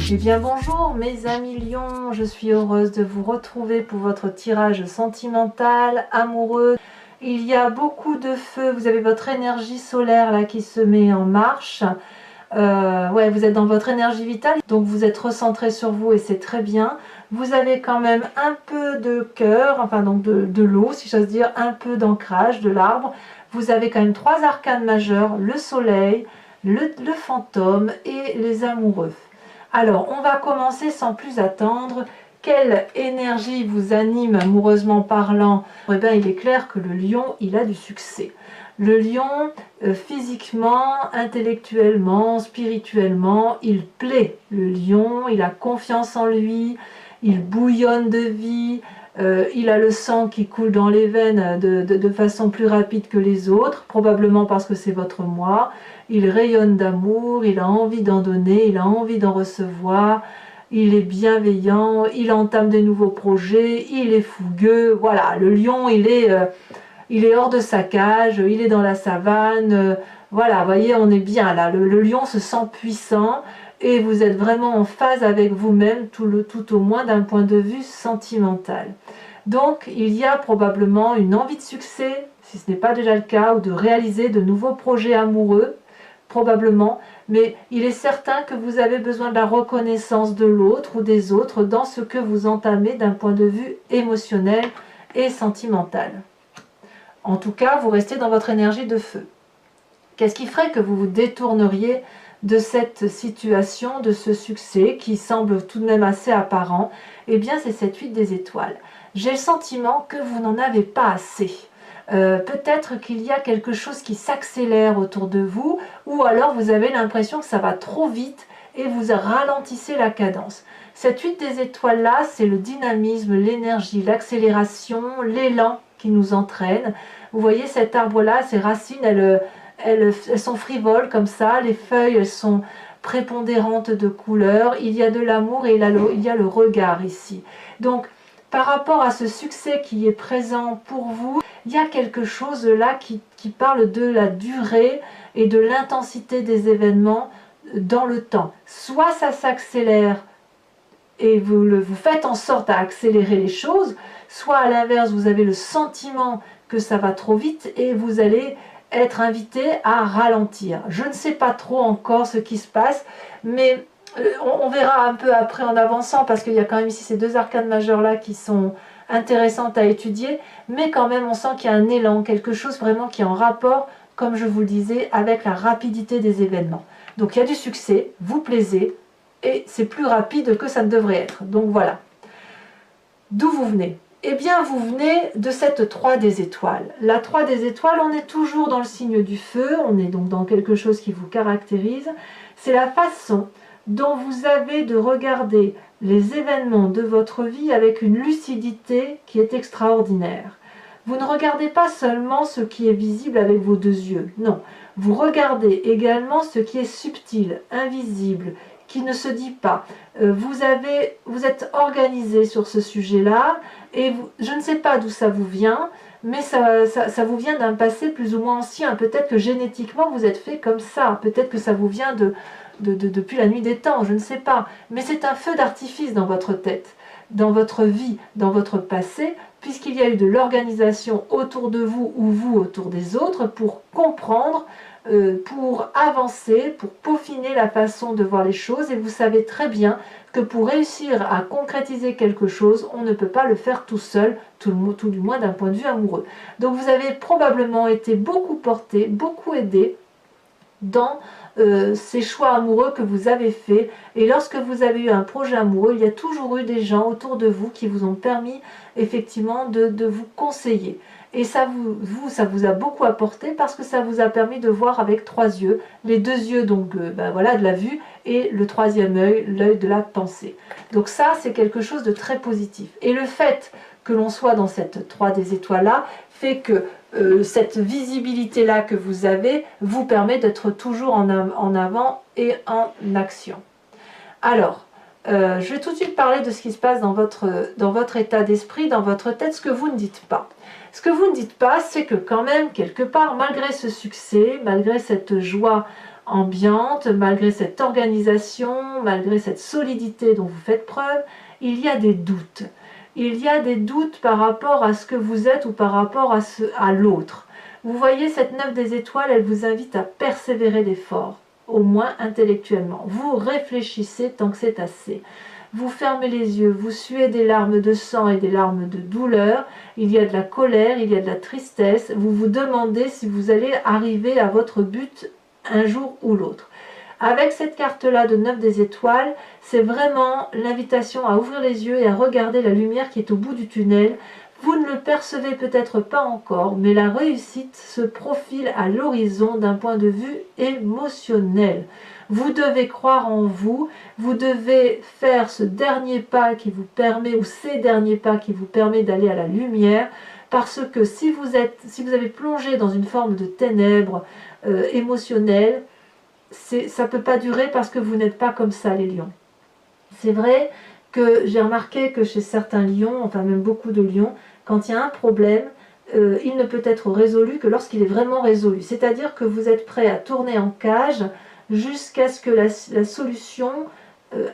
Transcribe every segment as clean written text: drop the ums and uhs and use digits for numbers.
Eh bien bonjour mes amis lions, je suis heureuse de vous retrouver pour votre tirage sentimental, amoureux. Il y a beaucoup de feu, vous avez votre énergie solaire là qui se met en marche. Ouais, vous êtes dans votre énergie vitale, donc vous êtes recentré sur vous et c'est très bien. Vous avez quand même un peu de cœur, enfin donc de l'eau si j'ose dire, un peu d'ancrage de l'arbre. Vous avez quand même trois arcanes majeurs, le soleil, le fantôme et les amoureux. Alors, on va commencer sans plus attendre. Quelle énergie vous anime amoureusement parlant? Eh bien, il est clair que le lion, il a du succès. Le lion, physiquement, intellectuellement, spirituellement, il plaît. Le lion, il a confiance en lui, il bouillonne de vie, il a le sang qui coule dans les veines de façon plus rapide que les autres, probablement parce que c'est votre moi. Il rayonne d'amour, il a envie d'en donner, il a envie d'en recevoir, il est bienveillant, il entame des nouveaux projets, il est fougueux. Voilà, le lion, il est hors de sa cage, il est dans la savane. Voilà, vous voyez, on est bien là. Le lion se sent puissant et vous êtes vraiment en phase avec vous-même, tout au moins d'un point de vue sentimental. Donc, il y a probablement une envie de succès, si ce n'est pas déjà le cas, ou de réaliser de nouveaux projets amoureux, probablement, mais il est certain que vous avez besoin de la reconnaissance de l'autre ou des autres dans ce que vous entamez d'un point de vue émotionnel et sentimental. En tout cas, vous restez dans votre énergie de feu. Qu'est-ce qui ferait que vous vous détourneriez de cette situation, de ce succès qui semble tout de même assez apparent? Eh bien, c'est cette 8 des étoiles. J'ai le sentiment que vous n'en avez pas assez. Peut-être qu'il y a quelque chose qui s'accélère autour de vous, ou alors vous avez l'impression que ça va trop vite et vous ralentissez la cadence. Cette 8 des étoiles là, c'est le dynamisme, l'énergie, l'accélération, l'élan qui nous entraîne. Vous voyez cet arbre là, ses racines, elles sont frivoles comme ça, les feuilles elles sont prépondérantes de couleur, il y a de l'amour et il y a le regard ici. Donc par rapport à ce succès qui est présent pour vous, il y a quelque chose là qui parle de la durée et de l'intensité des événements dans le temps. Soit ça s'accélère et vous faites en sorte à accélérer les choses, soit à l'inverse, vous avez le sentiment que ça va trop vite et vous allez être invité à ralentir. Je ne sais pas trop encore ce qui se passe, mais on verra un peu après en avançant, parce qu'il y a quand même ici ces deux arcanes majeures là qui sont intéressantes à étudier, mais quand même on sent qu'il y a un élan, quelque chose vraiment qui est en rapport, comme je vous le disais, avec la rapidité des événements. Donc il y a du succès, vous plaisez, et c'est plus rapide que ça ne devrait être. Donc voilà. D'où vous venez? Eh bien, vous venez de cette 3 des étoiles. La 3 des étoiles, on est toujours dans le signe du feu, on est donc dans quelque chose qui vous caractérise. C'est la façon dont vous avez de regarder les événements de votre vie avec une lucidité qui est extraordinaire. Vous ne regardez pas seulement ce qui est visible avec vos deux yeux, non. Vous regardez également ce qui est subtil, invisible, qui ne se dit pas. Vous êtes organisé sur ce sujet-là, et je ne sais pas d'où ça vous vient, mais ça vous vient d'un passé plus ou moins ancien. Peut-être que génétiquement vous êtes fait comme ça, peut-être que ça vous vient depuis la nuit des temps, je ne sais pas. Mais c'est un feu d'artifice dans votre tête, dans votre vie, dans votre passé, puisqu'il y a eu de l'organisation autour de vous ou vous autour des autres pour comprendre, pour avancer, pour peaufiner la façon de voir les choses. Et vous savez très bien que pour réussir à concrétiser quelque chose, on ne peut pas le faire tout seul, tout du moins d'un point de vue amoureux. Donc vous avez probablement été beaucoup porté, beaucoup aidé dans ces choix amoureux que vous avez faits. Et lorsque vous avez eu un projet amoureux, il y a toujours eu des gens autour de vous qui vous ont permis effectivement de vous conseiller. Et ça vous a beaucoup apporté, parce que ça vous a permis de voir avec 3 yeux, les 2 yeux donc voilà, de la vue, et le 3e œil, l'œil de la pensée. Donc ça, c'est quelque chose de très positif. Et le fait que l'on soit dans cette 3 des étoiles là fait que cette visibilité là que vous avez vous permet d'être toujours en avant et en action. Alors, je vais tout de suite parler de ce qui se passe dans votre état d'esprit, dans votre tête, ce que vous ne dites pas. Ce que vous ne dites pas, c'est que quand même, quelque part, malgré ce succès, malgré cette joie ambiante, malgré cette organisation, malgré cette solidité dont vous faites preuve, il y a des doutes. Il y a des doutes par rapport à ce que vous êtes ou par rapport à l'autre. Vous voyez, cette 9 des étoiles, elle vous invite à persévérer d'efforts, au moins intellectuellement. Vous réfléchissez tant que c'est assez. Vous fermez les yeux, vous suez des larmes de sang et des larmes de douleur. Il y a de la colère, il y a de la tristesse. Vous vous demandez si vous allez arriver à votre but un jour ou l'autre. Avec cette carte-là de 9 des étoiles, c'est vraiment l'invitation à ouvrir les yeux et à regarder la lumière qui est au bout du tunnel. Vous ne le percevez peut-être pas encore, mais la réussite se profile à l'horizon d'un point de vue émotionnel. Vous devez croire en vous, vous devez faire ce dernier pas qui vous permet, ou ces derniers pas qui vous permet d'aller à la lumière, parce que si vous avez plongé dans une forme de ténèbres émotionnelles, ça ne peut pas durer parce que vous n'êtes pas comme ça, les lions. C'est vrai que j'ai remarqué que chez certains lions, enfin même beaucoup de lions, quand il y a un problème, il ne peut être résolu que lorsqu'il est vraiment résolu. C'est-à-dire que vous êtes prêt à tourner en cage jusqu'à ce que la solution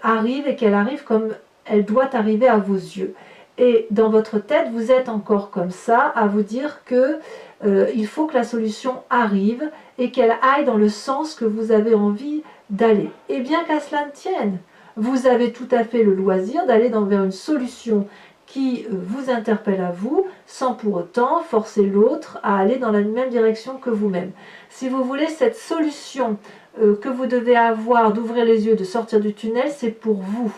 arrive et qu'elle arrive comme elle doit arriver à vos yeux. Et dans votre tête, vous êtes encore comme ça, à vous dire que il faut que la solution arrive et qu'elle aille dans le sens que vous avez envie d'aller. Et bien qu'à cela ne tienne, vous avez tout à fait le loisir d'aller vers une solution qui vous interpelle à vous, sans pour autant forcer l'autre à aller dans la même direction que vous-même. Si vous voulez, cette solution que vous devez avoir d'ouvrir les yeux, de sortir du tunnel, c'est pour vous.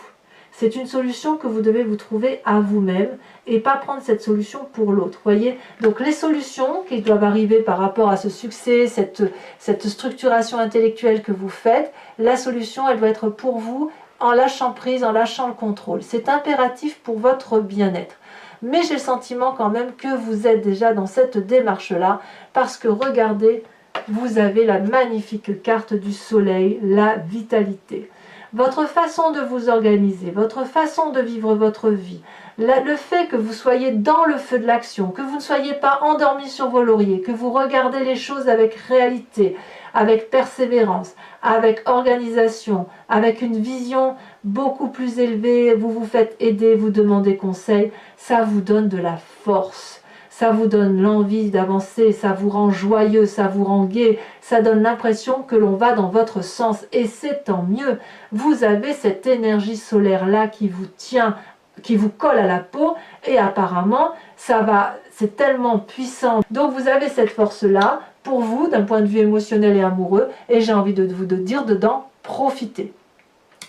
C'est une solution que vous devez vous trouver à vous-même et pas prendre cette solution pour l'autre. Voyez, donc les solutions qui doivent arriver par rapport à ce succès, cette structuration intellectuelle que vous faites, la solution, elle doit être pour vous en lâchant prise, en lâchant le contrôle. C'est impératif pour votre bien-être. Mais j'ai le sentiment quand même que vous êtes déjà dans cette démarche-là parce que regardez, vous avez la magnifique carte du soleil, la vitalité. Votre façon de vous organiser, votre façon de vivre votre vie, le fait que vous soyez dans le feu de l'action, que vous ne soyez pas endormi sur vos lauriers, que vous regardez les choses avec réalité, avec persévérance, avec organisation, avec une vision beaucoup plus élevée, vous vous faites aider, vous demandez conseil, ça vous donne de la force. Ça vous donne l'envie d'avancer, ça vous rend joyeux, ça vous rend gai, ça donne l'impression que l'on va dans votre sens et c'est tant mieux. Vous avez cette énergie solaire-là qui vous tient, qui vous colle à la peau et apparemment, c'est tellement puissant. Donc vous avez cette force-là pour vous d'un point de vue émotionnel et amoureux et j'ai envie de vous dire dedans, profitez.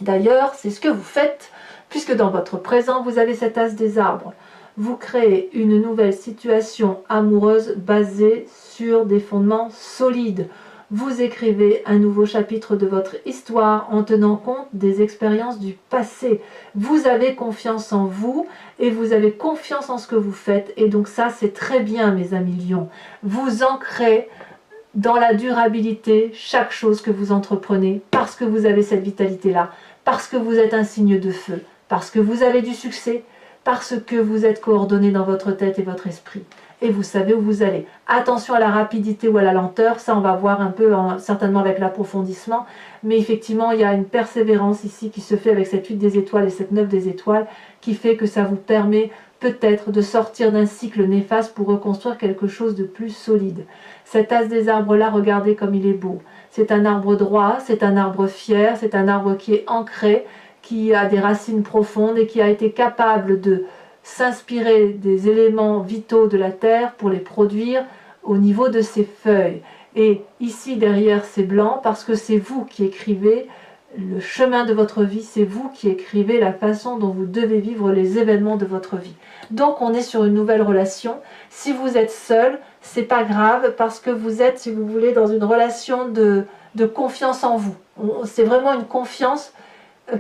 D'ailleurs, c'est ce que vous faites puisque dans votre présent, vous avez cet as des arbres. Vous créez une nouvelle situation amoureuse basée sur des fondements solides. Vous écrivez un nouveau chapitre de votre histoire en tenant compte des expériences du passé. Vous avez confiance en vous et vous avez confiance en ce que vous faites. Et donc ça, c'est très bien, mes amis lions. Vous ancrez dans la durabilité chaque chose que vous entreprenez parce que vous avez cette vitalité-là, parce que vous êtes un signe de feu, parce que vous avez du succès, parce que vous êtes coordonné dans votre tête et votre esprit. Et vous savez où vous allez. Attention à la rapidité ou à la lenteur, ça on va voir un peu certainement avec l'approfondissement, mais effectivement il y a une persévérance ici qui se fait avec cette 8 des étoiles et cette 9 des étoiles, qui fait que ça vous permet peut-être de sortir d'un cycle néfaste pour reconstruire quelque chose de plus solide. Cet as des arbres là, regardez comme il est beau. C'est un arbre droit, c'est un arbre fier, c'est un arbre qui est ancré, qui a des racines profondes et qui a été capable de s'inspirer des éléments vitaux de la terre pour les produire au niveau de ses feuilles. Et ici derrière c'est blanc parce que c'est vous qui écrivez le chemin de votre vie, c'est vous qui écrivez la façon dont vous devez vivre les événements de votre vie. Donc on est sur une nouvelle relation. Si vous êtes seul, c'est pas grave parce que vous êtes, si vous voulez, dans une relation de confiance en vous. C'est vraiment une confiance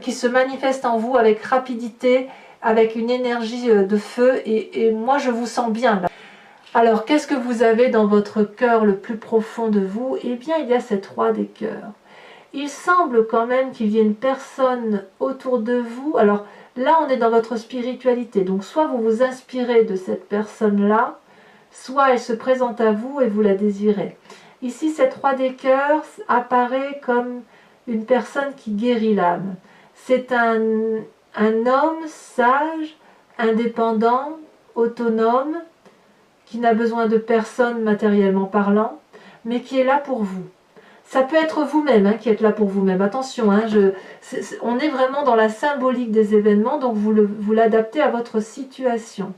qui se manifeste en vous avec rapidité, avec une énergie de feu et moi je vous sens bien là. Alors qu'est-ce que vous avez dans votre cœur le plus profond de vous? Eh bien il y a cette roi des cœurs. Il semble quand même qu'il y ait une personne autour de vous. Alors là on est dans votre spiritualité, donc soit vous vous inspirez de cette personne là, soit elle se présente à vous et vous la désirez. Ici, cette roi des cœurs apparaît comme une personne qui guérit l'âme. C'est un homme sage, indépendant, autonome, qui n'a besoin de personne matériellement parlant, mais qui est là pour vous. Ça peut être vous-même qui êtes là pour vous-même. Attention, on est vraiment dans la symbolique des événements, donc vous l'adaptez à votre situation.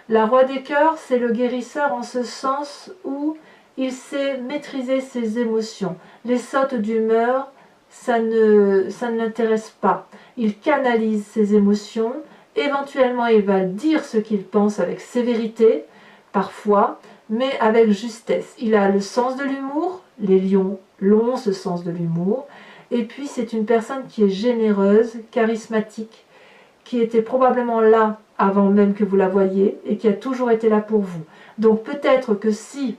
La roi des cœurs, c'est le guérisseur en ce sens où il sait maîtriser ses émotions. Les sautes d'humeur, ça ne l'intéresse pas. Il canalise ses émotions. Éventuellement, il va dire ce qu'il pense avec sévérité, parfois, mais avec justesse. Il a le sens de l'humour. Les lions l'ont, ce sens de l'humour. Et puis, c'est une personne qui est généreuse, charismatique, qui était probablement là avant même que vous la voyiez et qui a toujours été là pour vous. Donc, peut-être que si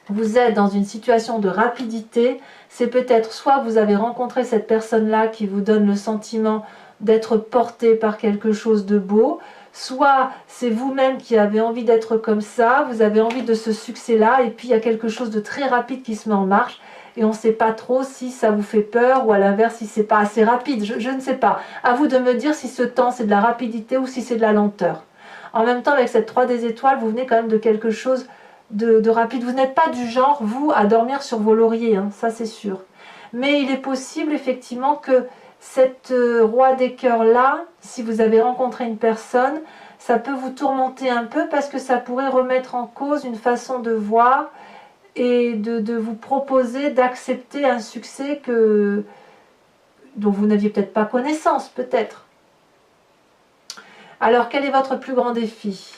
vous êtes dans une situation de rapidité, c'est peut-être soit vous avez rencontré cette personne-là qui vous donne le sentiment d'être porté par quelque chose de beau, soit c'est vous-même qui avez envie d'être comme ça, vous avez envie de ce succès-là, et puis il y a quelque chose de très rapide qui se met en marche, et on ne sait pas trop si ça vous fait peur, ou à l'inverse si c'est pas assez rapide, je ne sais pas. À vous de me dire si ce temps c'est de la rapidité ou si c'est de la lenteur. En même temps, avec cette 3 des étoiles, vous venez quand même de quelque chose de rapide. Vous n'êtes pas du genre, vous, à dormir sur vos lauriers, ça c'est sûr. Mais il est possible effectivement que cette roi des cœurs là, si vous avez rencontré une personne, ça peut vous tourmenter un peu parce que ça pourrait remettre en cause une façon de voir et de vous proposer d'accepter un succès dont vous n'aviez peut-être pas connaissance, peut-être. Alors quel est votre plus grand défi?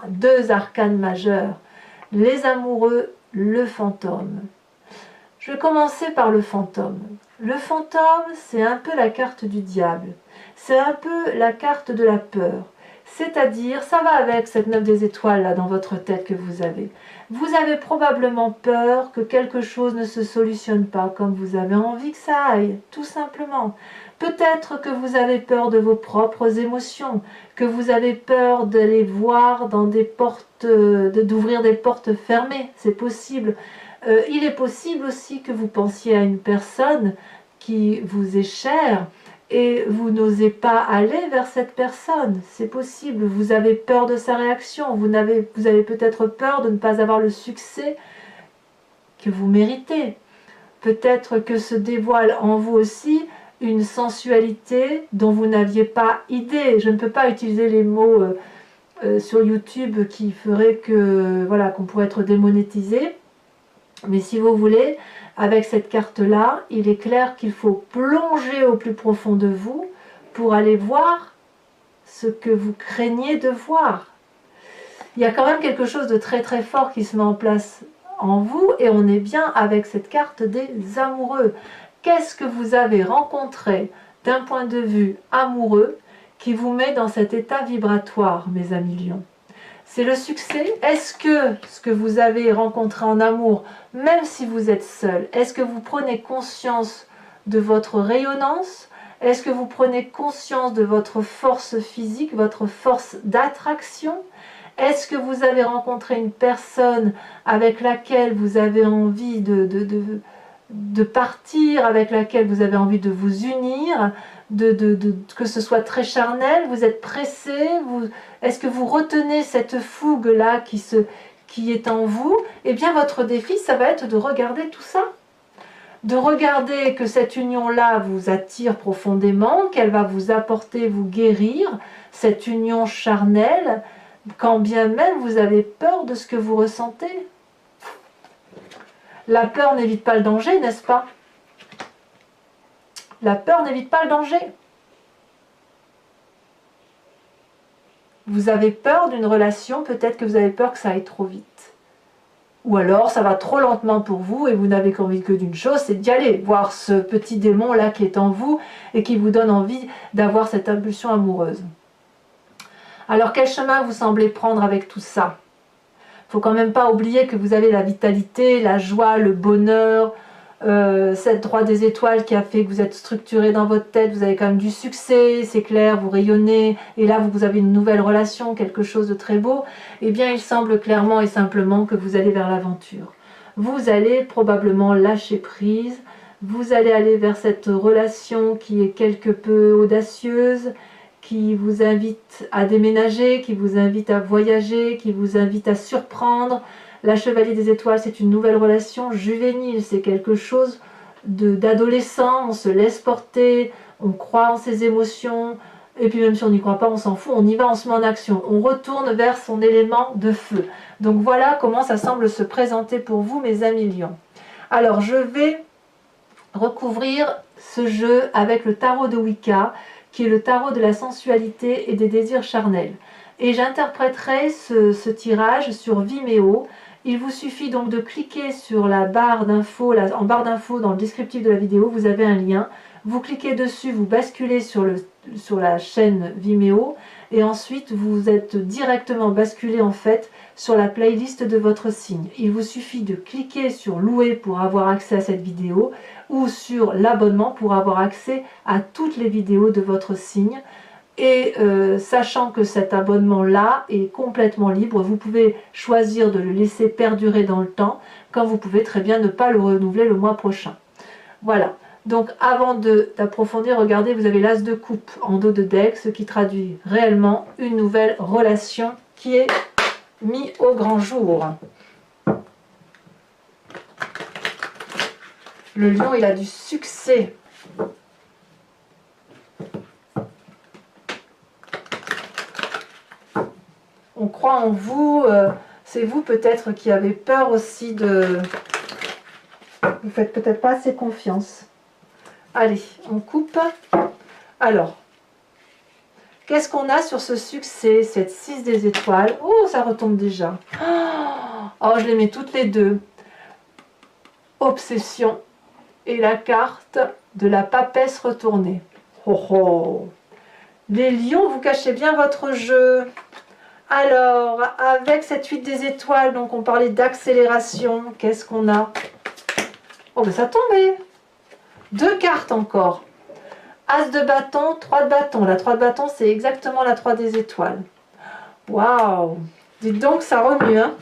Deux arcanes majeurs, les amoureux, le fantôme. Je vais commencer par le fantôme. Le fantôme, c'est un peu la carte du diable. C'est un peu la carte de la peur. C'est-à-dire, ça va avec cette 9 des étoiles là dans votre tête que vous avez. Vous avez probablement peur que quelque chose ne se solutionne pas comme vous avez envie que ça aille, tout simplement. Peut-être que vous avez peur de vos propres émotions, que vous avez peur d'aller voir dans des portes, d'ouvrir des portes fermées, c'est possible. Il est possible aussi que vous pensiez à une personne qui vous est chère et vous n'osez pas aller vers cette personne, c'est possible. Vous avez peur de sa réaction, vous avez peut-être peur de ne pas avoir le succès que vous méritez. Peut-être que se dévoile en vous aussi une sensualité dont vous n'aviez pas idée. Je ne peux pas utiliser les mots sur YouTube qui feraient que voilà, qu'on pourrait être démonétisé. Mais si vous voulez, avec cette carte-là, il est clair qu'il faut plonger au plus profond de vous pour aller voir ce que vous craignez de voir. Il y a quand même quelque chose de très très fort qui se met en place en vous et on est bien avec cette carte des amoureux. Qu'est-ce que vous avez rencontré d'un point de vue amoureux qui vous met dans cet état vibratoire, mes amis lions? C'est le succès. Est-ce que ce que vous avez rencontré en amour, même si vous êtes seul, est-ce que vous prenez conscience de votre rayonnance? Est-ce que vous prenez conscience de votre force physique, votre force d'attraction? Est-ce que vous avez rencontré une personne avec laquelle vous avez envie de partir, avec laquelle vous avez envie de vous unir, que ce soit très charnel, vous êtes pressé, est-ce que vous retenez cette fougue-là qui est en vous? Eh bien, votre défi, ça va être de regarder tout ça. De regarder que cette union-là vous attire profondément, qu'elle va vous apporter, vous guérir, cette union charnelle, quand bien même vous avez peur de ce que vous ressentez. La peur n'évite pas le danger, n'est-ce pas? La peur n'évite pas le danger. Vous avez peur d'une relation, peut-être que vous avez peur que ça aille trop vite. Ou alors ça va trop lentement pour vous et vous n'avez qu'envie que d'une chose, c'est d'y aller, voir ce petit démon-là qui est en vous et qui vous donne envie d'avoir cette impulsion amoureuse. Alors quel chemin vous semblez prendre avec tout ça? Il ne faut quand même pas oublier que vous avez la vitalité, la joie, le bonheur, cette droite des étoiles qui a fait que vous êtes structuré dans votre tête, vous avez quand même du succès, c'est clair, vous rayonnez, et là vous avez une nouvelle relation, quelque chose de très beau. Eh bien il semble clairement et simplement que vous allez vers l'aventure. vous allez probablement lâcher prise, vous allez aller vers cette relation qui est quelque peu audacieuse, qui vous invite à déménager, qui vous invite à voyager, qui vous invite à surprendre. La Chevalier des Étoiles, c'est une nouvelle relation juvénile, c'est quelque chose d'adolescent, on se laisse porter, on croit en ses émotions, et puis même si on n'y croit pas, on s'en fout, on y va, on se met en action, on retourne vers son élément de feu. Donc voilà comment ça semble se présenter pour vous, mes amis lions. Alors je vais recouvrir ce jeu avec le tarot de Wicca, qui est le tarot de la sensualité et des désirs charnels. Et j'interpréterai ce tirage sur Vimeo. Il vous suffit donc de cliquer sur la barre d'infos, en barre d'infos dans le descriptif de la vidéo, vous avez un lien. Vous cliquez dessus, vous basculez sur la chaîne Vimeo et ensuite vous êtes directement basculé en fait sur la playlist de votre signe. Il vous suffit de cliquer sur louer pour avoir accès à cette vidéo ou sur l'abonnement pour avoir accès à toutes les vidéos de votre signe. Et sachant que cet abonnement-là est complètement libre, vous pouvez choisir de le laisser perdurer dans le temps, quand vous pouvez très bien ne pas le renouveler le mois prochain. Voilà, donc avant d'approfondir, regardez, vous avez l'as de coupe en dos de deck, ce qui traduit réellement une nouvelle relation qui est mise au grand jour. Le lion, il a du succès. On croit en vous, c'est vous peut-être qui avez peur aussi de... Vous faites peut-être pas assez confiance. Allez, on coupe. Alors, qu'est-ce qu'on a sur ce succès, cette 6 des étoiles? Oh, ça retombe déjà. Oh, je les mets toutes les deux. Obsession et la carte de la papesse retournée. Oh, oh. Les lions, vous cachez bien votre jeu. Alors, avec cette 8 des étoiles, donc on parlait d'accélération, qu'est-ce qu'on a? Oh, ben ça a tombé. 2 cartes encore. As de bâton, 3 de bâton. La 3 de bâton, c'est exactement la 3 des étoiles. Waouh! Dites donc, ça remue, hein?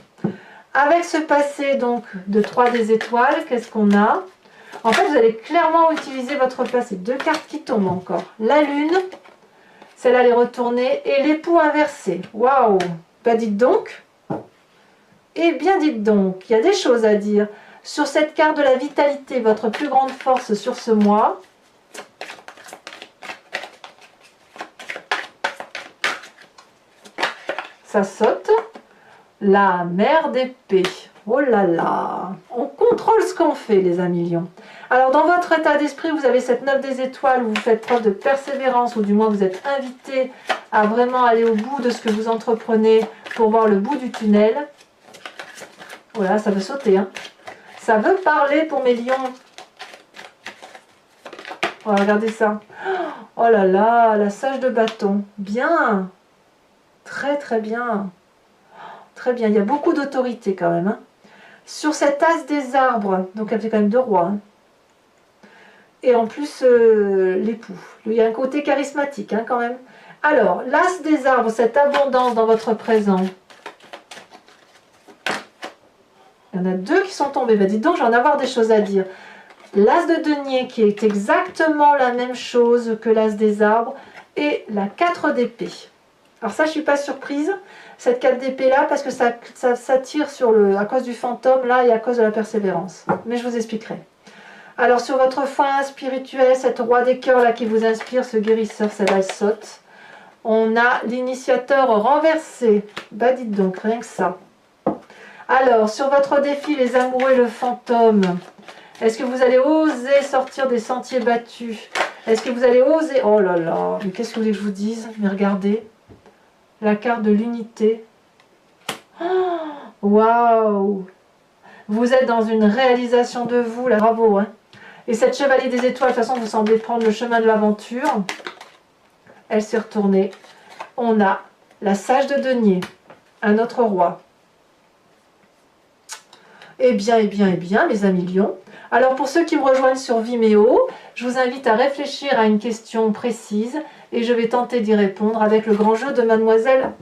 Avec ce passé donc de 3 des étoiles, qu'est-ce qu'on a? En fait, vous allez clairement utiliser votre passé. 2 cartes qui tombent encore. La lune. Celle-là, elle est retournée. Et l'époux inversé. Waouh! Bah dites donc. Eh bien, dites donc. Il y a des choses à dire. Sur cette carte de la vitalité, votre plus grande force sur ce mois. Ça saute. La mère d'épée. Oh là là. On contrôle ce qu'on fait, les amis lions. Alors, dans votre état d'esprit, vous avez cette 9 des étoiles où vous faites preuve de persévérance, ou du moins vous êtes invité à vraiment aller au bout de ce que vous entreprenez pour voir le bout du tunnel. Voilà, ça veut sauter, hein. Ça veut parler pour mes lions. Oh, regardez ça. Oh là là, la sage de bâton. Bien. Très très bien. Très bien, il y a beaucoup d'autorité quand même, hein. Sur cet as des arbres, donc elle fait quand même 2 rois, hein. Et en plus l'époux. Il y a un côté charismatique, hein, quand même. Alors, l'as des arbres, cette abondance dans votre présent. Il y en a 2 qui sont tombés. Ben, dites donc, je vais en avoir des choses à dire. L'as de denier qui est exactement la même chose que l'as des arbres. Et la 4 d'épée. Alors ça, je ne suis pas surprise, cette 4 d'épée là, parce que ça tire à cause du fantôme là et à cause de la persévérance. Mais je vous expliquerai. Alors sur votre foi spirituelle, cette roi des cœurs là qui vous inspire, ce guérisseur, celle-là elle saute. On a l'initiateur renversé. Bah dites donc, rien que ça. Alors sur votre défi, les amoureux et le fantôme, est-ce que vous allez oser sortir des sentiers battus? Est-ce que vous allez oser... Oh là là, mais qu'est-ce que vous voulez que je vous dise? Mais regardez, la carte de l'unité. Waouh! Vous êtes dans une réalisation de vous, là, bravo, hein. Et cette chevalier des étoiles, de toute façon, vous semblez prendre le chemin de l'aventure. Elle s'est retournée. On a la sage de denier, un autre roi. Eh bien, mes amis lions. Alors, pour ceux qui me rejoignent sur Vimeo, je vous invite à réfléchir à une question précise et je vais tenter d'y répondre avec le grand jeu de Mademoiselle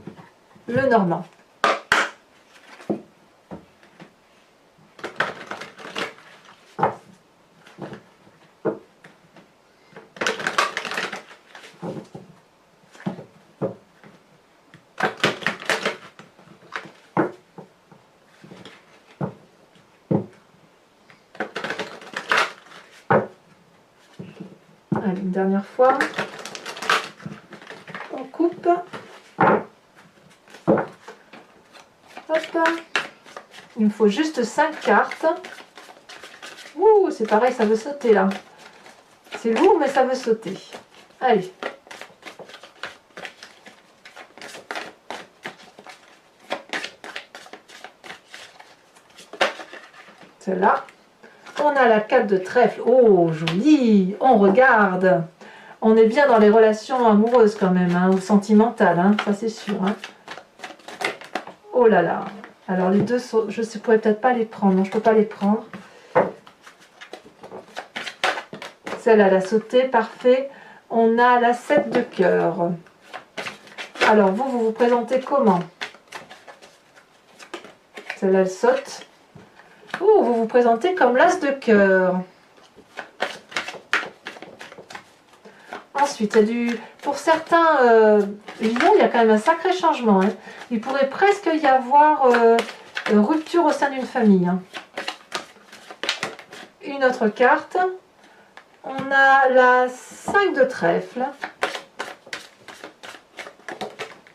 Lenormand. Allez, une dernière fois. On coupe. Hop. Il me faut juste 5 cartes. Ouh, c'est pareil, ça veut sauter là. C'est lourd, mais ça veut sauter. Allez. Celle-là. On a la 4 de trèfle. Oh, joli. On regarde. On est bien dans les relations amoureuses quand même, hein, ou sentimentales, hein, ça c'est sûr. Hein. Oh là là. Alors les deux, je ne pourrais peut-être pas les prendre. Non, je ne peux pas les prendre. Celle-là, elle a sauté, parfait. On a la 7 de cœur. Alors vous vous présentez comment? Celle-là, elle saute. Oh, vous vous présentez comme l'as de cœur. Ensuite, pour certains lions, il y a quand même un sacré changement. Hein. Il pourrait presque y avoir rupture au sein d'une famille. Hein. Une autre carte. On a la 5 de trèfle.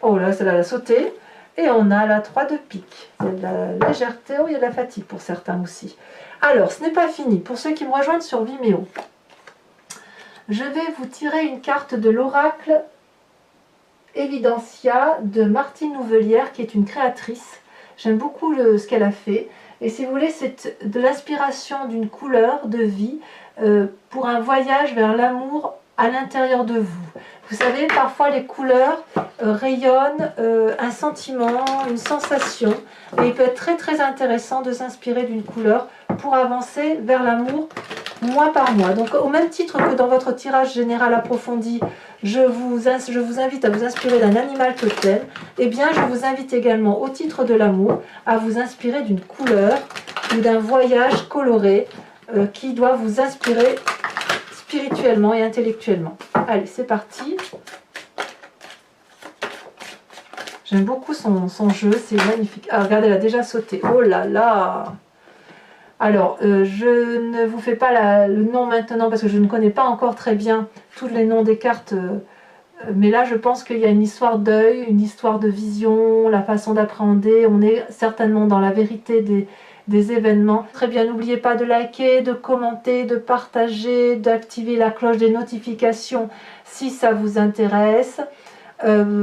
Oh là, celle-là, elle a sauté. Et on a la 3 de pique. Il y a de la légèreté, oh, il y a de la fatigue pour certains aussi. Alors, ce n'est pas fini. Pour ceux qui me rejoignent sur Vimeo, je vais vous tirer une carte de l'oracle Evidentia de Martine Nouvelière, qui est une créatrice. J'aime beaucoup ce qu'elle a fait. Et si vous voulez, c'est de l'inspiration d'une couleur de vie pour un voyage vers l'amour à l'intérieur de vous. Vous savez, parfois les couleurs rayonnent un sentiment, une sensation. Et il peut être très très intéressant de s'inspirer d'une couleur pour avancer vers l'amour mois par mois. Donc au même titre que dans votre tirage général approfondi, je vous invite à vous inspirer d'un animal totem, eh bien je vous invite également au titre de l'amour à vous inspirer d'une couleur ou d'un voyage coloré qui doit vous inspirer spirituellement et intellectuellement. Allez, c'est parti. J'aime beaucoup son jeu, c'est magnifique. Ah, regardez, elle a déjà sauté. Oh là là! Alors, je ne vous fais pas le nom maintenant parce que je ne connais pas encore très bien tous les noms des cartes. Mais là, je pense qu'il y a une histoire d'œil, une histoire de vision, la façon d'appréhender. On est certainement dans la vérité des événements. Très bien, n'oubliez pas de liker, de commenter, de partager, d'activer la cloche des notifications si ça vous intéresse.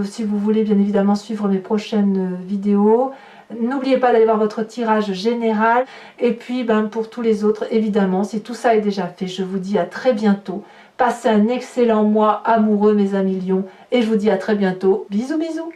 Si vous voulez bien évidemment suivre mes prochaines vidéos. N'oubliez pas d'aller voir votre tirage général. Et puis pour tous les autres, évidemment, si tout ça est déjà fait, je vous dis à très bientôt. Passez un excellent mois amoureux mes amis lions. Et je vous dis à très bientôt. Bisous bisous.